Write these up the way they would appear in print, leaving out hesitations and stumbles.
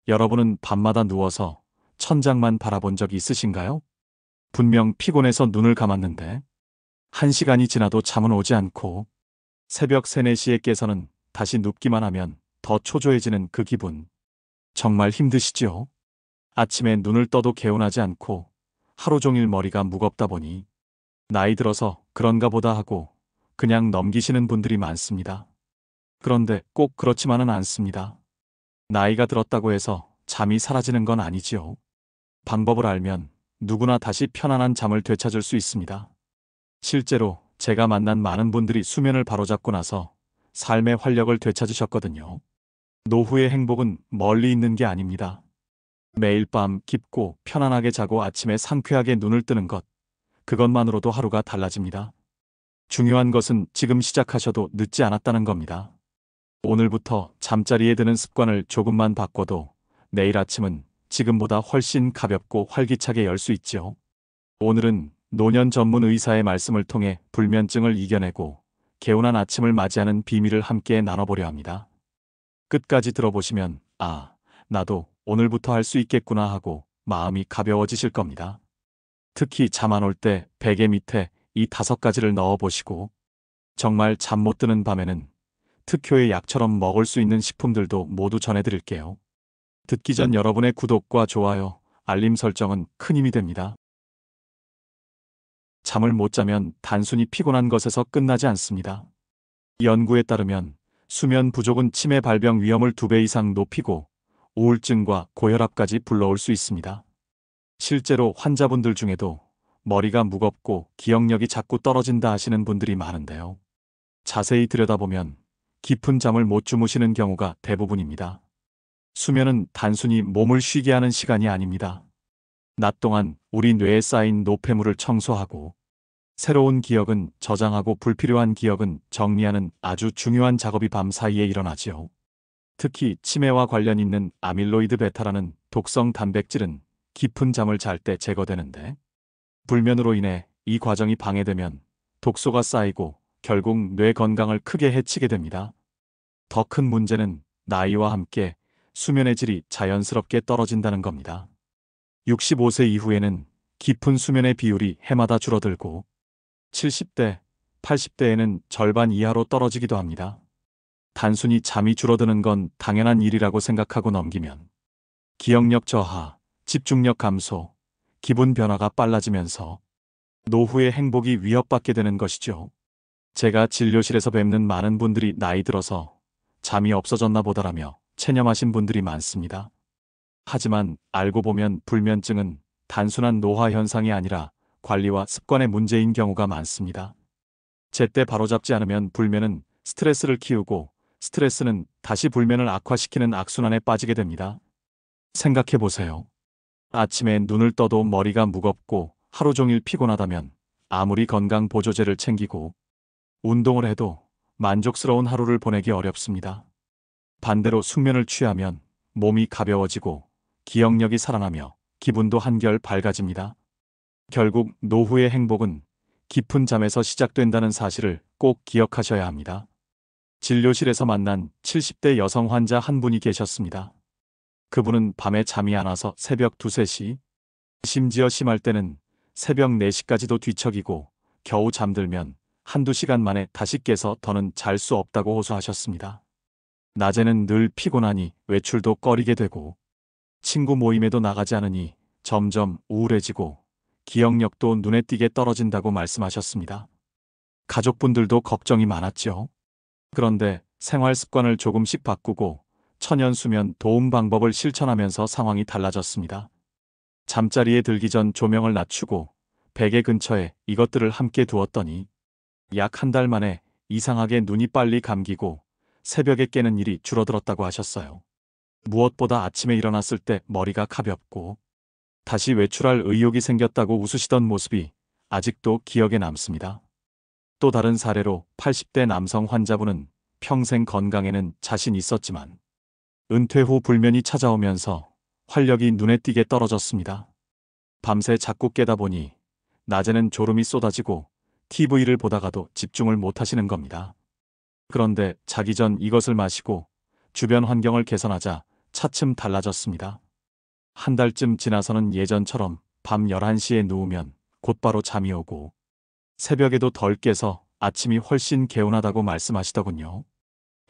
여러분은 밤마다 누워서 천장만 바라본 적 있으신가요? 분명 피곤해서 눈을 감았는데 1시간이 지나도 잠은 오지 않고 새벽 3, 4시에 깨서는 다시 눕기만 하면 더 초조해지는 그 기분. 정말 힘드시지요? 아침에 눈을 떠도 개운하지 않고 하루 종일 머리가 무겁다 보니 나이 들어서 그런가 보다 하고 그냥 넘기시는 분들이 많습니다. 그런데 꼭 그렇지만은 않습니다. 나이가 들었다고 해서 잠이 사라지는 건 아니지요. 방법을 알면 누구나 다시 편안한 잠을 되찾을 수 있습니다. 실제로 제가 만난 많은 분들이 수면을 바로잡고 나서 삶의 활력을 되찾으셨거든요. 노후의 행복은 멀리 있는 게 아닙니다. 매일 밤 깊고 편안하게 자고 아침에 상쾌하게 눈을 뜨는 것, 그것만으로도 하루가 달라집니다. 중요한 것은 지금 시작하셔도 늦지 않았다는 겁니다. 오늘부터 잠자리에 드는 습관을 조금만 바꿔도 내일 아침은 지금보다 훨씬 가볍고 활기차게 열 수 있지요. 오늘은 노년 전문 의사의 말씀을 통해 불면증을 이겨내고 개운한 아침을 맞이하는 비밀을 함께 나눠보려 합니다. 끝까지 들어보시면 나도 오늘부터 할 수 있겠구나 하고 마음이 가벼워지실 겁니다. 특히 잠 안 올 때 베개 밑에 이 5가지를 넣어보시고 정말 잠 못 드는 밤에는 특효의 약처럼 먹을 수 있는 식품들도 모두 전해드릴게요. 듣기 전 여러분의 구독과 좋아요, 알림 설정은 큰 힘이 됩니다. 잠을 못 자면 단순히 피곤한 것에서 끝나지 않습니다. 연구에 따르면 수면 부족은 치매 발병 위험을 2배 이상 높이고 우울증과 고혈압까지 불러올 수 있습니다. 실제로 환자분들 중에도 머리가 무겁고 기억력이 자꾸 떨어진다 하시는 분들이 많은데요. 자세히 들여다보면 깊은 잠을 못 주무시는 경우가 대부분입니다. 수면은 단순히 몸을 쉬게 하는 시간이 아닙니다. 낮 동안 우리 뇌에 쌓인 노폐물을 청소하고 새로운 기억은 저장하고 불필요한 기억은 정리하는 아주 중요한 작업이 밤 사이에 일어나지요. 특히 치매와 관련 있는 아밀로이드 베타라는 독성 단백질은 깊은 잠을 잘 때 제거되는데 불면으로 인해 이 과정이 방해되면 독소가 쌓이고 결국 뇌 건강을 크게 해치게 됩니다. 더 큰 문제는 나이와 함께 수면의 질이 자연스럽게 떨어진다는 겁니다. 65세 이후에는 깊은 수면의 비율이 해마다 줄어들고 70대, 80대에는 절반 이하로 떨어지기도 합니다. 단순히 잠이 줄어드는 건 당연한 일이라고 생각하고 넘기면 기억력 저하, 집중력 감소, 기분 변화가 빨라지면서 노후의 행복이 위협받게 되는 것이죠. 제가 진료실에서 뵙는 많은 분들이 나이 들어서 잠이 없어졌나 보다라며 체념하신 분들이 많습니다. 하지만 알고 보면 불면증은 단순한 노화 현상이 아니라 관리와 습관의 문제인 경우가 많습니다. 제때 바로잡지 않으면 불면은 스트레스를 키우고 스트레스는 다시 불면을 악화시키는 악순환에 빠지게 됩니다. 생각해 보세요. 아침에 눈을 떠도 머리가 무겁고 하루 종일 피곤하다면 아무리 건강 보조제를 챙기고 운동을 해도 만족스러운 하루를 보내기 어렵습니다. 반대로 숙면을 취하면 몸이 가벼워지고 기억력이 살아나며 기분도 한결 밝아집니다. 결국 노후의 행복은 깊은 잠에서 시작된다는 사실을 꼭 기억하셔야 합니다. 진료실에서 만난 70대 여성 환자 한 분이 계셨습니다. 그분은 밤에 잠이 안 와서 새벽 2, 3시, 심지어 심할 때는 새벽 4시까지도 뒤척이고 겨우 잠들면 1~2시간 만에 다시 깨서 더는 잘 수 없다고 호소하셨습니다. 낮에는 늘 피곤하니 외출도 꺼리게 되고 친구 모임에도 나가지 않으니 점점 우울해지고 기억력도 눈에 띄게 떨어진다고 말씀하셨습니다. 가족분들도 걱정이 많았죠. 그런데 생활 습관을 조금씩 바꾸고 천연수면 도움 방법을 실천하면서 상황이 달라졌습니다. 잠자리에 들기 전 조명을 낮추고 베개 근처에 이것들을 함께 두었더니 약 1달 만에 이상하게 눈이 빨리 감기고 새벽에 깨는 일이 줄어들었다고 하셨어요. 무엇보다 아침에 일어났을 때 머리가 가볍고 다시 외출할 의욕이 생겼다고 웃으시던 모습이 아직도 기억에 남습니다. 또 다른 사례로 80대 남성 환자분은 평생 건강에는 자신 있었지만 은퇴 후 불면이 찾아오면서 활력이 눈에 띄게 떨어졌습니다. 밤새 자꾸 깨다 보니 낮에는 졸음이 쏟아지고 TV를 보다가도 집중을 못하시는 겁니다. 그런데 자기 전 이것을 마시고 주변 환경을 개선하자 차츰 달라졌습니다. 한 달쯤 지나서는 예전처럼 밤 11시에 누우면 곧바로 잠이 오고 새벽에도 덜 깨서 아침이 훨씬 개운하다고 말씀하시더군요.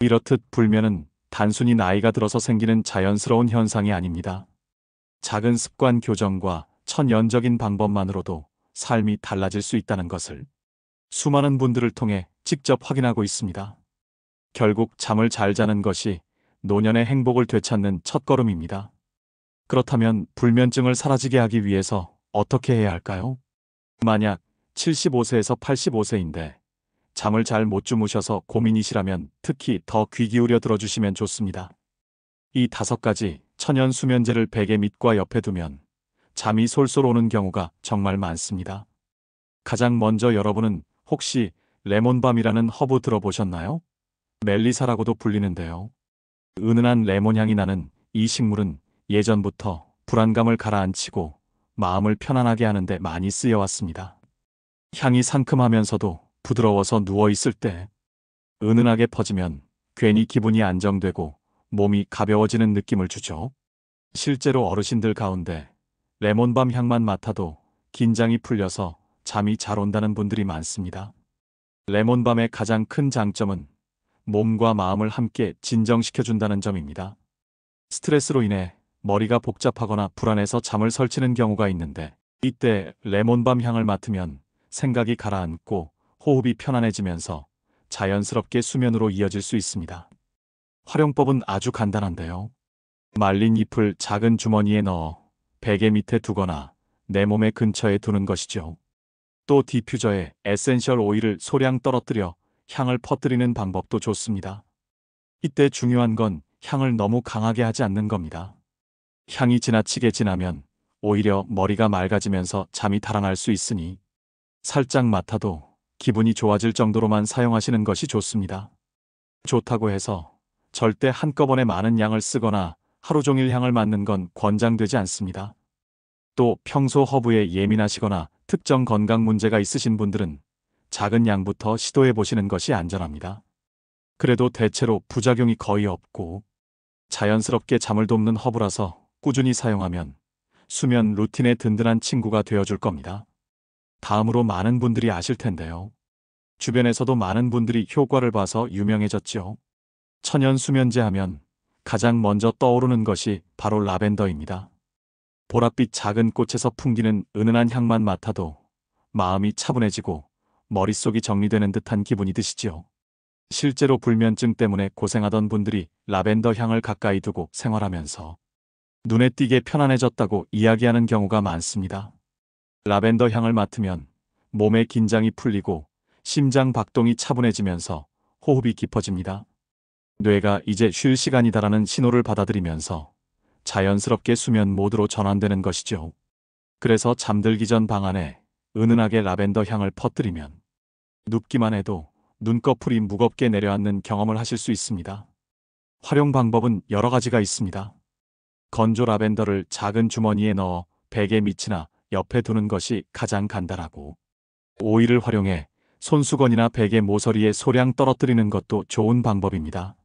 이렇듯 불면은 단순히 나이가 들어서 생기는 자연스러운 현상이 아닙니다. 작은 습관 교정과 천연적인 방법만으로도 삶이 달라질 수 있다는 것을 수많은 분들을 통해 직접 확인하고 있습니다. 결국 잠을 잘 자는 것이 노년의 행복을 되찾는 첫걸음입니다. 그렇다면 불면증을 사라지게 하기 위해서 어떻게 해야 할까요? 만약 75세에서 85세인데 잠을 잘 못 주무셔서 고민이시라면 특히 더 귀 기울여 들어주시면 좋습니다. 이 5가지 천연 수면제를 베개 밑과 옆에 두면 잠이 솔솔 오는 경우가 정말 많습니다. 가장 먼저 여러분은 혹시 레몬밤이라는 허브 들어보셨나요? 멜리사라고도 불리는데요. 은은한 레몬 향이 나는 이 식물은 예전부터 불안감을 가라앉히고 마음을 편안하게 하는데 많이 쓰여왔습니다. 향이 상큼하면서도 부드러워서 누워있을 때 은은하게 퍼지면 괜히 기분이 안정되고 몸이 가벼워지는 느낌을 주죠. 실제로 어르신들 가운데 레몬밤 향만 맡아도 긴장이 풀려서 잠이 잘 온다는 분들이 많습니다. 레몬밤의 가장 큰 장점은 몸과 마음을 함께 진정시켜준다는 점입니다. 스트레스로 인해 머리가 복잡하거나 불안해서 잠을 설치는 경우가 있는데 이때 레몬밤 향을 맡으면 생각이 가라앉고 호흡이 편안해지면서 자연스럽게 수면으로 이어질 수 있습니다. 활용법은 아주 간단한데요. 말린 잎을 작은 주머니에 넣어 베개 밑에 두거나 내 몸의 근처에 두는 것이죠. 또 디퓨저에 에센셜 오일을 소량 떨어뜨려 향을 퍼뜨리는 방법도 좋습니다. 이때 중요한 건 향을 너무 강하게 하지 않는 겁니다. 향이 지나치게 진하면 오히려 머리가 맑아지면서 잠이 달아날 수 있으니 살짝 맡아도 기분이 좋아질 정도로만 사용하시는 것이 좋습니다. 좋다고 해서 절대 한꺼번에 많은 양을 쓰거나 하루 종일 향을 맡는 건 권장되지 않습니다. 또 평소 허브에 예민하시거나 특정 건강 문제가 있으신 분들은 작은 양부터 시도해 보시는 것이 안전합니다. 그래도 대체로 부작용이 거의 없고 자연스럽게 잠을 돕는 허브라서 꾸준히 사용하면 수면 루틴의 든든한 친구가 되어줄 겁니다. 다음으로 많은 분들이 아실 텐데요. 주변에서도 많은 분들이 효과를 봐서 유명해졌죠. 천연 수면제 하면 가장 먼저 떠오르는 것이 바로 라벤더입니다. 보랏빛 작은 꽃에서 풍기는 은은한 향만 맡아도 마음이 차분해지고 머릿속이 정리되는 듯한 기분이 드시지요. 실제로 불면증 때문에 고생하던 분들이 라벤더 향을 가까이 두고 생활하면서 눈에 띄게 편안해졌다고 이야기하는 경우가 많습니다. 라벤더 향을 맡으면 몸의 긴장이 풀리고 심장 박동이 차분해지면서 호흡이 깊어집니다. 뇌가 이제 쉴 시간이다라는 신호를 받아들이면서 자연스럽게 수면 모드로 전환되는 것이죠. 그래서 잠들기 전 방 안에 은은하게 라벤더 향을 퍼뜨리면 눕기만 해도 눈꺼풀이 무겁게 내려앉는 경험을 하실 수 있습니다. 활용 방법은 여러 가지가 있습니다. 건조 라벤더를 작은 주머니에 넣어 베개 밑이나 옆에 두는 것이 가장 간단하고 오일을 활용해 손수건이나 베개 모서리에 소량 떨어뜨리는 것도 좋은 방법입니다.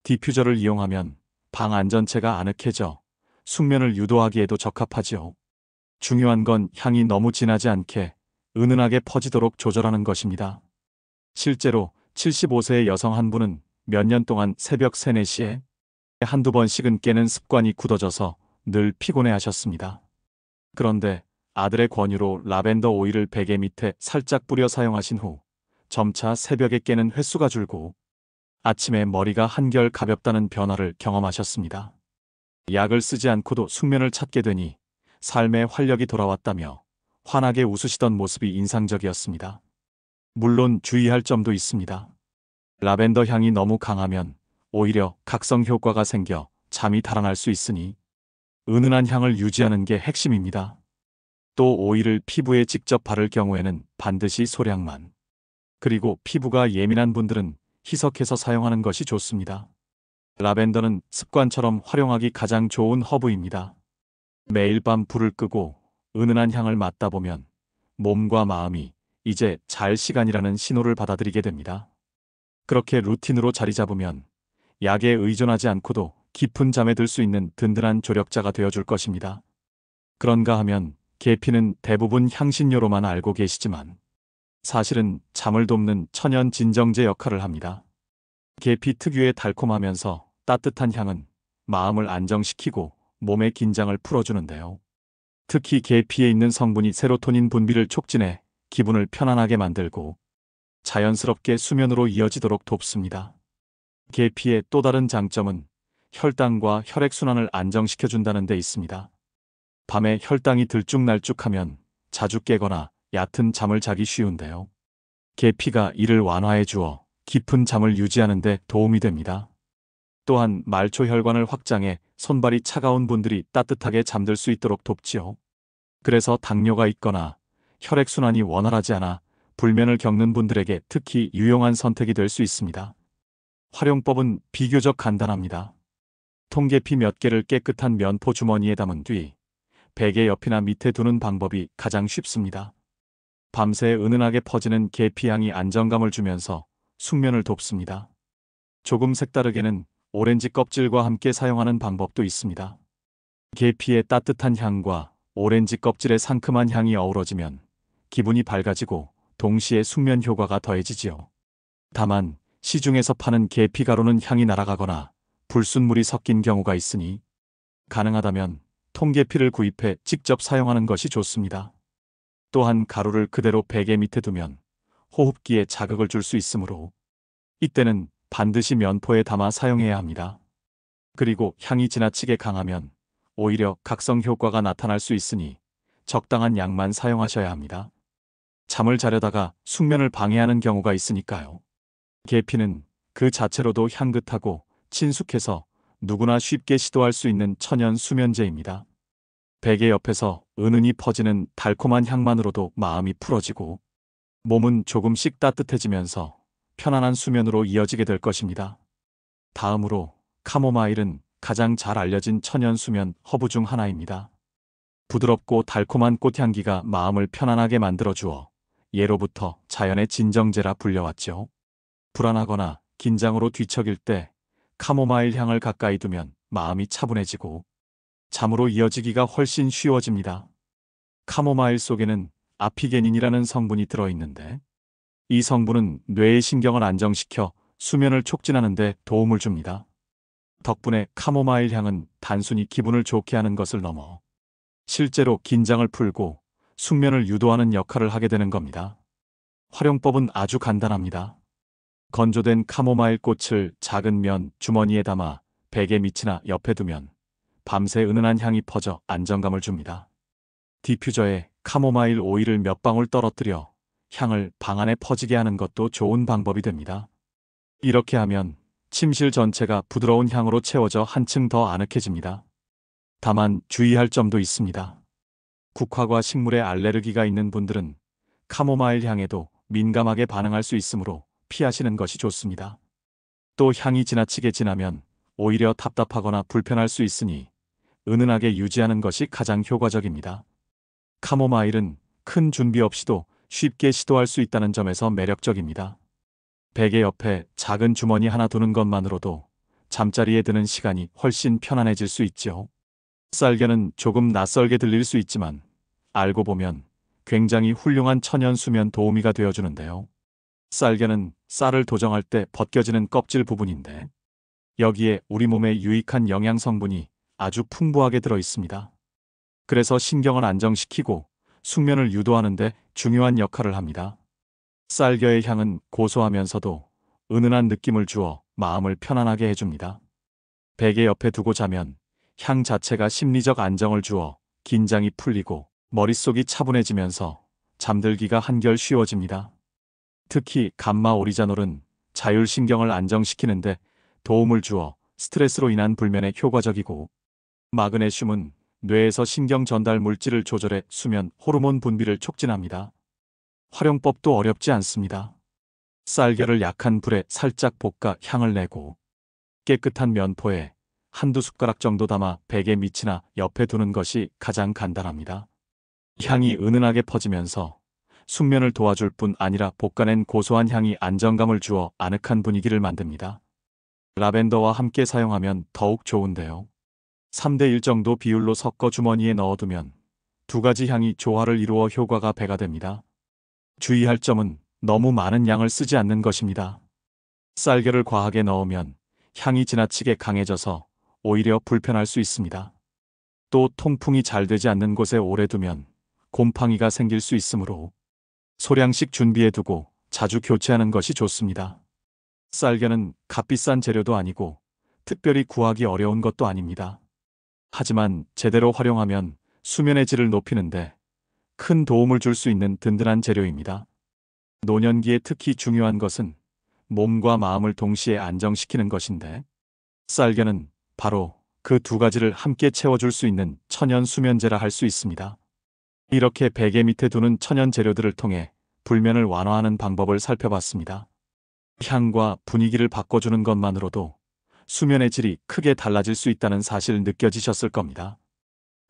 디퓨저를 이용하면 방 안전체가 아늑해져 숙면을 유도하기에도 적합하지요. 중요한 건 향이 너무 진하지 않게 은은하게 퍼지도록 조절하는 것입니다. 실제로 75세의 여성 한 분은 몇 년 동안 새벽 3, 4시에 한두 번씩은 깨는 습관이 굳어져서 늘 피곤해하셨습니다. 그런데 아들의 권유로 라벤더 오일을 베개 밑에 살짝 뿌려 사용하신 후 점차 새벽에 깨는 횟수가 줄고 아침에 머리가 한결 가볍다는 변화를 경험하셨습니다. 약을 쓰지 않고도 숙면을 찾게 되니 삶의 활력이 돌아왔다며 환하게 웃으시던 모습이 인상적이었습니다. 물론 주의할 점도 있습니다. 라벤더 향이 너무 강하면 오히려 각성 효과가 생겨 잠이 달아날 수 있으니 은은한 향을 유지하는 게 핵심입니다. 또 오일을 피부에 직접 바를 경우에는 반드시 소량만. 그리고 피부가 예민한 분들은 희석해서 사용하는 것이 좋습니다. 라벤더는 습관처럼 활용하기 가장 좋은 허브입니다. 매일 밤 불을 끄고 은은한 향을 맡다 보면 몸과 마음이 이제 잘 시간이라는 신호를 받아들이게 됩니다. 그렇게 루틴으로 자리 잡으면 약에 의존하지 않고도 깊은 잠에 들 수 있는 든든한 조력자가 되어줄 것입니다. 그런가 하면 계피는 대부분 향신료로만 알고 계시지만 사실은 잠을 돕는 천연 진정제 역할을 합니다. 계피 특유의 달콤하면서 따뜻한 향은 마음을 안정시키고 몸의 긴장을 풀어주는데요. 특히 계피에 있는 성분이 세로토닌 분비를 촉진해 기분을 편안하게 만들고 자연스럽게 수면으로 이어지도록 돕습니다. 계피의 또 다른 장점은 혈당과 혈액순환을 안정시켜준다는 데 있습니다. 밤에 혈당이 들쭉날쭉하면 자주 깨거나 얕은 잠을 자기 쉬운데요. 계피가 이를 완화해 주어 깊은 잠을 유지하는 데 도움이 됩니다. 또한 말초 혈관을 확장해 손발이 차가운 분들이 따뜻하게 잠들 수 있도록 돕지요. 그래서 당뇨가 있거나 혈액순환이 원활하지 않아 불면을 겪는 분들에게 특히 유용한 선택이 될 수 있습니다. 활용법은 비교적 간단합니다. 통계피 몇 개를 깨끗한 면포 주머니에 담은 뒤 베개 옆이나 밑에 두는 방법이 가장 쉽습니다. 밤새 은은하게 퍼지는 계피향이 안정감을 주면서 숙면을 돕습니다. 조금 색다르게는 오렌지 껍질과 함께 사용하는 방법도 있습니다. 계피의 따뜻한 향과 오렌지 껍질의 상큼한 향이 어우러지면 기분이 밝아지고 동시에 숙면 효과가 더해지지요. 다만 시중에서 파는 계피 가루는 향이 날아가거나 불순물이 섞인 경우가 있으니 가능하다면 통계피를 구입해 직접 사용하는 것이 좋습니다. 또한 가루를 그대로 베개 밑에 두면 호흡기에 자극을 줄 수 있으므로 이때는 반드시 면포에 담아 사용해야 합니다. 그리고 향이 지나치게 강하면 오히려 각성 효과가 나타날 수 있으니 적당한 양만 사용하셔야 합니다. 잠을 자려다가 숙면을 방해하는 경우가 있으니까요. 계피는 그 자체로도 향긋하고 친숙해서 누구나 쉽게 시도할 수 있는 천연 수면제입니다. 베개 옆에서 은은히 퍼지는 달콤한 향만으로도 마음이 풀어지고 몸은 조금씩 따뜻해지면서 편안한 수면으로 이어지게 될 것입니다. 다음으로 카모마일은 가장 잘 알려진 천연 수면 허브 중 하나입니다. 부드럽고 달콤한 꽃향기가 마음을 편안하게 만들어주어 예로부터 자연의 진정제라 불려왔죠. 불안하거나 긴장으로 뒤척일 때 카모마일 향을 가까이 두면 마음이 차분해지고 잠으로 이어지기가 훨씬 쉬워집니다. 카모마일 속에는 아피게닌이라는 성분이 들어있는데 이 성분은 뇌의 신경을 안정시켜 수면을 촉진하는 데 도움을 줍니다. 덕분에 카모마일 향은 단순히 기분을 좋게 하는 것을 넘어 실제로 긴장을 풀고 숙면을 유도하는 역할을 하게 되는 겁니다. 활용법은 아주 간단합니다. 건조된 카모마일 꽃을 작은 면 주머니에 담아 베개 밑이나 옆에 두면 밤새 은은한 향이 퍼져 안정감을 줍니다. 디퓨저에 카모마일 오일을 몇 방울 떨어뜨려 향을 방 안에 퍼지게 하는 것도 좋은 방법이 됩니다. 이렇게 하면 침실 전체가 부드러운 향으로 채워져 한층 더 아늑해집니다. 다만 주의할 점도 있습니다. 국화과 식물에 알레르기가 있는 분들은 카모마일 향에도 민감하게 반응할 수 있으므로 피하시는 것이 좋습니다. 또 향이 지나치게 진하면 오히려 답답하거나 불편할 수 있으니 은은하게 유지하는 것이 가장 효과적입니다. 카모마일은 큰 준비 없이도 쉽게 시도할 수 있다는 점에서 매력적입니다. 베개 옆에 작은 주머니 하나 두는 것만으로도 잠자리에 드는 시간이 훨씬 편안해질 수 있죠. 쌀겨는 조금 낯설게 들릴 수 있지만 알고 보면 굉장히 훌륭한 천연 수면 도우미가 되어주는데요. 쌀겨는 쌀을 도정할 때 벗겨지는 껍질 부분인데 여기에 우리 몸에 유익한 영양 성분이 아주 풍부하게 들어 있습니다. 그래서 신경을 안정시키고 숙면을 유도하는 데 중요한 역할을 합니다. 쌀겨의 향은 고소하면서도 은은한 느낌을 주어 마음을 편안하게 해줍니다. 베개 옆에 두고 자면 향 자체가 심리적 안정을 주어 긴장이 풀리고 머릿속이 차분해지면서 잠들기가 한결 쉬워집니다. 특히 감마 오리자놀은 자율신경을 안정시키는데 도움을 주어 스트레스로 인한 불면에 효과적이고 마그네슘은 뇌에서 신경 전달 물질을 조절해 수면 호르몬 분비를 촉진합니다. 활용법도 어렵지 않습니다. 쌀겨를 약한 불에 살짝 볶아 향을 내고 깨끗한 면포에 한두 숟가락 정도 담아 베개 밑이나 옆에 두는 것이 가장 간단합니다. 향이 은은하게 퍼지면서 숙면을 도와줄 뿐 아니라 볶아낸 고소한 향이 안정감을 주어 아늑한 분위기를 만듭니다. 라벤더와 함께 사용하면 더욱 좋은데요. 3대1 정도 비율로 섞어 주머니에 넣어두면 두 가지 향이 조화를 이루어 효과가 배가 됩니다. 주의할 점은 너무 많은 양을 쓰지 않는 것입니다. 쌀겨를 과하게 넣으면 향이 지나치게 강해져서 오히려 불편할 수 있습니다. 또 통풍이 잘 되지 않는 곳에 오래 두면 곰팡이가 생길 수 있으므로 소량씩 준비해두고 자주 교체하는 것이 좋습니다. 쌀겨는 값비싼 재료도 아니고 특별히 구하기 어려운 것도 아닙니다. 하지만 제대로 활용하면 수면의 질을 높이는데 큰 도움을 줄 수 있는 든든한 재료입니다. 노년기에 특히 중요한 것은 몸과 마음을 동시에 안정시키는 것인데 쌀겨는 바로 그 두 가지를 함께 채워줄 수 있는 천연 수면제라 할 수 있습니다. 이렇게 베개 밑에 두는 천연 재료들을 통해 불면을 완화하는 방법을 살펴봤습니다. 향과 분위기를 바꿔주는 것만으로도 수면의 질이 크게 달라질 수 있다는 사실 느껴지셨을 겁니다.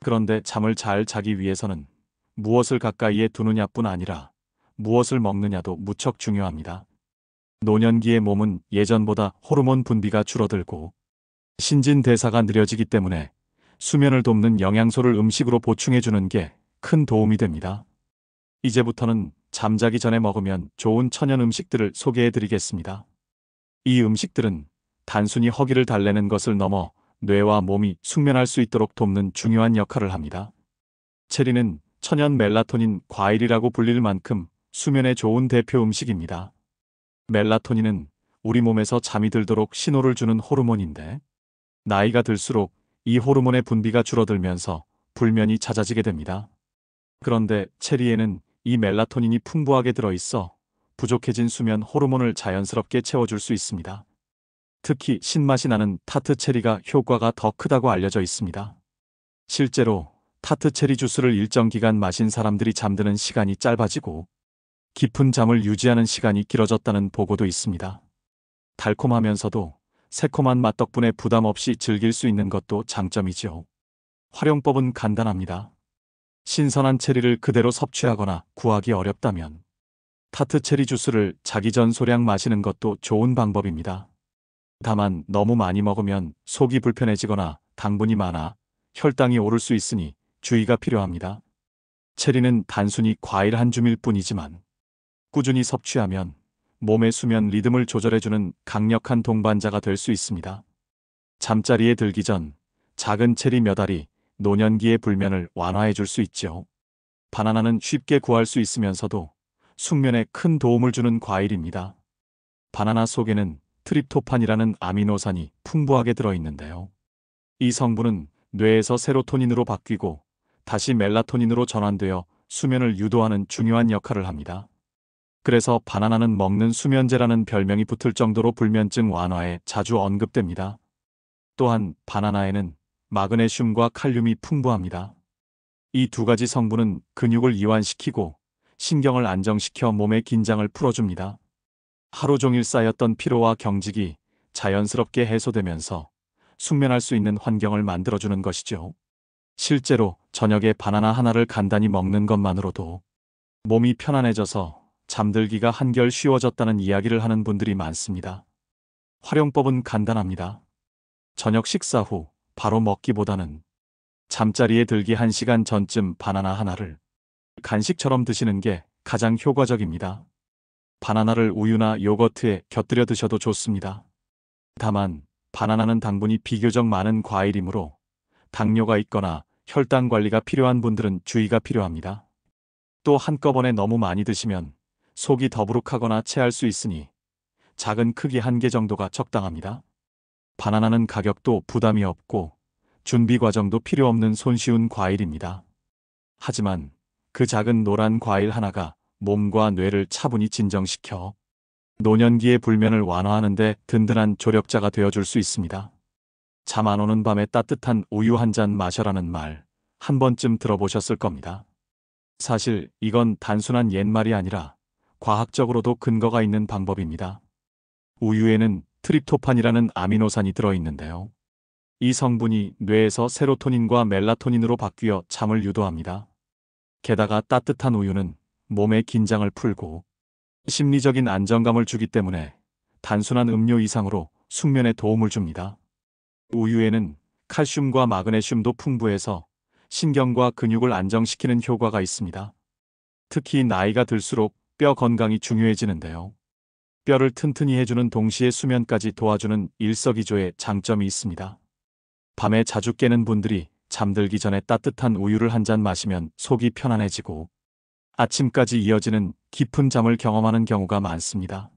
그런데 잠을 잘 자기 위해서는 무엇을 가까이에 두느냐뿐 아니라 무엇을 먹느냐도 무척 중요합니다. 노년기의 몸은 예전보다 호르몬 분비가 줄어들고 신진대사가 느려지기 때문에 수면을 돕는 영양소를 음식으로 보충해주는 게 큰 도움이 됩니다. 이제부터는 잠자기 전에 먹으면 좋은 천연 음식들을 소개해드리겠습니다. 이 음식들은 단순히 허기를 달래는 것을 넘어 뇌와 몸이 숙면할 수 있도록 돕는 중요한 역할을 합니다. 체리는 천연 멜라토닌 과일이라고 불릴 만큼 수면에 좋은 대표 음식입니다. 멜라토닌은 우리 몸에서 잠이 들도록 신호를 주는 호르몬인데 나이가 들수록 이 호르몬의 분비가 줄어들면서 불면이 잦아지게 됩니다. 그런데 체리에는 이 멜라토닌이 풍부하게 들어있어 부족해진 수면 호르몬을 자연스럽게 채워줄 수 있습니다. 특히 신맛이 나는 타트 체리가 효과가 더 크다고 알려져 있습니다. 실제로 타트 체리 주스를 일정 기간 마신 사람들이 잠드는 시간이 짧아지고 깊은 잠을 유지하는 시간이 길어졌다는 보고도 있습니다. 달콤하면서도 새콤한 맛 덕분에 부담 없이 즐길 수 있는 것도 장점이죠. 활용법은 간단합니다. 신선한 체리를 그대로 섭취하거나 구하기 어렵다면 타트 체리 주스를 자기 전 소량 마시는 것도 좋은 방법입니다. 다만 너무 많이 먹으면 속이 불편해지거나 당분이 많아 혈당이 오를 수 있으니 주의가 필요합니다. 체리는 단순히 과일 한 줌일 뿐이지만 꾸준히 섭취하면 몸의 수면 리듬을 조절해주는 강력한 동반자가 될 수 있습니다. 잠자리에 들기 전 작은 체리 몇 알이 노년기의 불면을 완화해줄 수 있죠. 바나나는 쉽게 구할 수 있으면서도 숙면에 큰 도움을 주는 과일입니다. 바나나 속에는 트립토판이라는 아미노산이 풍부하게 들어있는데요. 이 성분은 뇌에서 세로토닌으로 바뀌고 다시 멜라토닌으로 전환되어 수면을 유도하는 중요한 역할을 합니다. 그래서 바나나는 먹는 수면제라는 별명이 붙을 정도로 불면증 완화에 자주 언급됩니다. 또한 바나나에는 마그네슘과 칼륨이 풍부합니다. 이 두 가지 성분은 근육을 이완시키고 신경을 안정시켜 몸의 긴장을 풀어줍니다. 하루 종일 쌓였던 피로와 경직이 자연스럽게 해소되면서 숙면할 수 있는 환경을 만들어주는 것이죠. 실제로 저녁에 바나나 하나를 간단히 먹는 것만으로도 몸이 편안해져서 잠들기가 한결 쉬워졌다는 이야기를 하는 분들이 많습니다. 활용법은 간단합니다. 저녁 식사 후 바로 먹기보다는 잠자리에 들기 1시간 전쯤 바나나 하나를 간식처럼 드시는 게 가장 효과적입니다. 바나나를 우유나 요거트에 곁들여 드셔도 좋습니다. 다만 바나나는 당분이 비교적 많은 과일이므로 당뇨가 있거나 혈당 관리가 필요한 분들은 주의가 필요합니다. 또 한꺼번에 너무 많이 드시면 속이 더부룩하거나 체할 수 있으니 작은 크기 1개 정도가 적당합니다. 바나나는 가격도 부담이 없고 준비 과정도 필요 없는 손쉬운 과일입니다. 하지만 그 작은 노란 과일 하나가 몸과 뇌를 차분히 진정시켜 노년기의 불면을 완화하는 데 든든한 조력자가 되어줄 수 있습니다. 잠 안 오는 밤에 따뜻한 우유 한 잔 마셔라는 말 한 번쯤 들어보셨을 겁니다. 사실 이건 단순한 옛말이 아니라 과학적으로도 근거가 있는 방법입니다. 우유에는 트립토판이라는 아미노산이 들어있는데요. 이 성분이 뇌에서 세로토닌과 멜라토닌으로 바뀌어 잠을 유도합니다. 게다가 따뜻한 우유는 몸의 긴장을 풀고 심리적인 안정감을 주기 때문에 단순한 음료 이상으로 숙면에 도움을 줍니다. 우유에는 칼슘과 마그네슘도 풍부해서 신경과 근육을 안정시키는 효과가 있습니다. 특히 나이가 들수록 뼈 건강이 중요해지는데요. 뼈를 튼튼히 해주는 동시에 수면까지 도와주는 일석이조의 장점이 있습니다. 밤에 자주 깨는 분들이 잠들기 전에 따뜻한 우유를 한 잔 마시면 속이 편안해지고 아침까지 이어지는 깊은 잠을 경험하는 경우가 많습니다.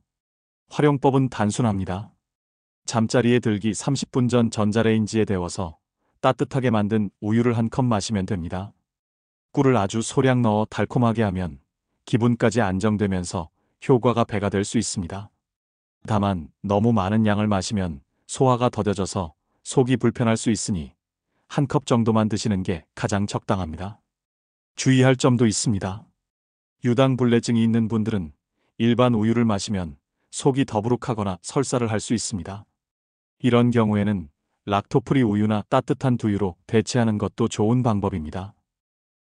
활용법은 단순합니다. 잠자리에 들기 30분 전 전자레인지에 데워서 따뜻하게 만든 우유를 한 컵 마시면 됩니다. 꿀을 아주 소량 넣어 달콤하게 하면 기분까지 안정되면서 효과가 배가 될 수 있습니다. 다만 너무 많은 양을 마시면 소화가 더뎌져서 속이 불편할 수 있으니 한 컵 정도만 드시는 게 가장 적당합니다. 주의할 점도 있습니다. 유당불내증이 있는 분들은 일반 우유를 마시면 속이 더부룩하거나 설사를 할 수 있습니다. 이런 경우에는 락토프리 우유나 따뜻한 두유로 대체하는 것도 좋은 방법입니다.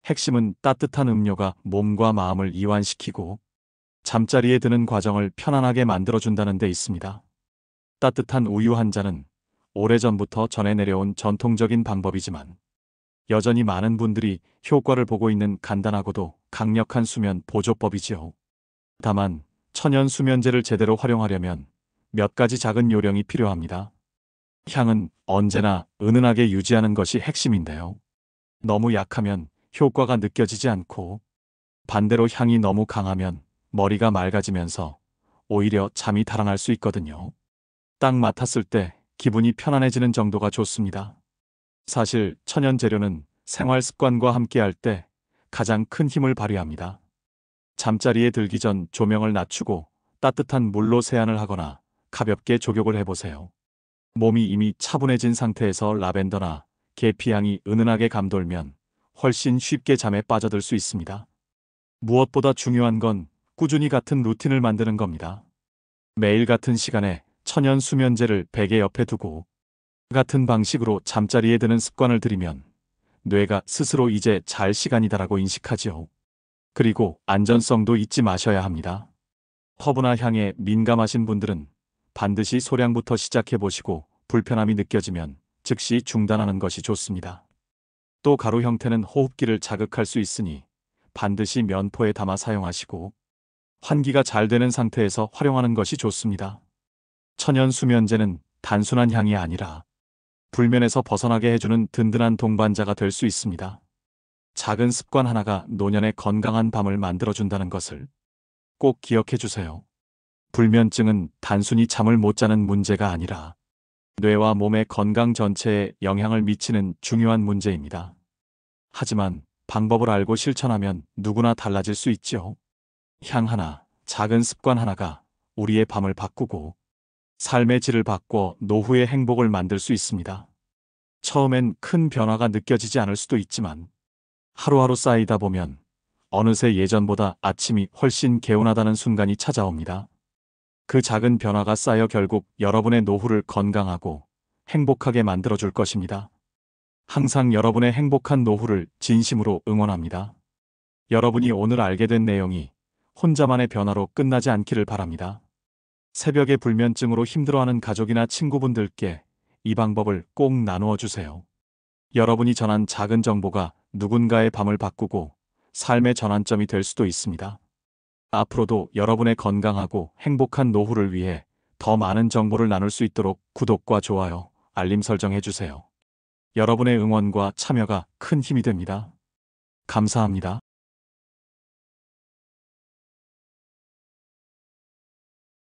핵심은 따뜻한 음료가 몸과 마음을 이완시키고 잠자리에 드는 과정을 편안하게 만들어준다는 데 있습니다. 따뜻한 우유 한 잔은 오래전부터 전해 내려온 전통적인 방법이지만 여전히 많은 분들이 효과를 보고 있는 간단하고도 강력한 수면 보조법이지요. 다만 천연 수면제를 제대로 활용하려면 몇 가지 작은 요령이 필요합니다. 향은 언제나 은은하게 유지하는 것이 핵심인데요. 너무 약하면 효과가 느껴지지 않고 반대로 향이 너무 강하면 머리가 맑아지면서 오히려 잠이 달아날 수 있거든요. 딱 맡았을 때 기분이 편안해지는 정도가 좋습니다. 사실 천연 재료는 생활 습관과 함께할 때 가장 큰 힘을 발휘합니다. 잠자리에 들기 전 조명을 낮추고 따뜻한 물로 세안을 하거나 가볍게 족욕을 해보세요. 몸이 이미 차분해진 상태에서 라벤더나 계피향이 은은하게 감돌면 훨씬 쉽게 잠에 빠져들 수 있습니다. 무엇보다 중요한 건 꾸준히 같은 루틴을 만드는 겁니다. 매일 같은 시간에 천연 수면제를 베개 옆에 두고 같은 방식으로 잠자리에 드는 습관을 들이면 뇌가 스스로 이제 잘 시간이다라고 인식하지요. 그리고 안전성도 잊지 마셔야 합니다. 허브나 향에 민감하신 분들은 반드시 소량부터 시작해 보시고 불편함이 느껴지면 즉시 중단하는 것이 좋습니다. 또 가루 형태는 호흡기를 자극할 수 있으니 반드시 면포에 담아 사용하시고 환기가 잘 되는 상태에서 활용하는 것이 좋습니다. 천연 수면제는 단순한 향이 아니라 불면에서 벗어나게 해주는 든든한 동반자가 될 수 있습니다. 작은 습관 하나가 노년의 건강한 밤을 만들어준다는 것을 꼭 기억해 주세요. 불면증은 단순히 잠을 못 자는 문제가 아니라 뇌와 몸의 건강 전체에 영향을 미치는 중요한 문제입니다. 하지만 방법을 알고 실천하면 누구나 달라질 수 있죠. 향 하나, 작은 습관 하나가 우리의 밤을 바꾸고 삶의 질을 바꿔 노후의 행복을 만들 수 있습니다. 처음엔 큰 변화가 느껴지지 않을 수도 있지만 하루하루 쌓이다 보면 어느새 예전보다 아침이 훨씬 개운하다는 순간이 찾아옵니다. 그 작은 변화가 쌓여 결국 여러분의 노후를 건강하고 행복하게 만들어줄 것입니다. 항상 여러분의 행복한 노후를 진심으로 응원합니다. 여러분이 오늘 알게 된 내용이 혼자만의 변화로 끝나지 않기를 바랍니다. 새벽에 불면증으로 힘들어하는 가족이나 친구분들께 이 방법을 꼭 나누어 주세요. 여러분이 전한 작은 정보가 누군가의 밤을 바꾸고 삶의 전환점이 될 수도 있습니다. 앞으로도 여러분의 건강하고 행복한 노후를 위해 더 많은 정보를 나눌 수 있도록 구독과 좋아요, 알림 설정해 주세요. 여러분의 응원과 참여가 큰 힘이 됩니다. 감사합니다.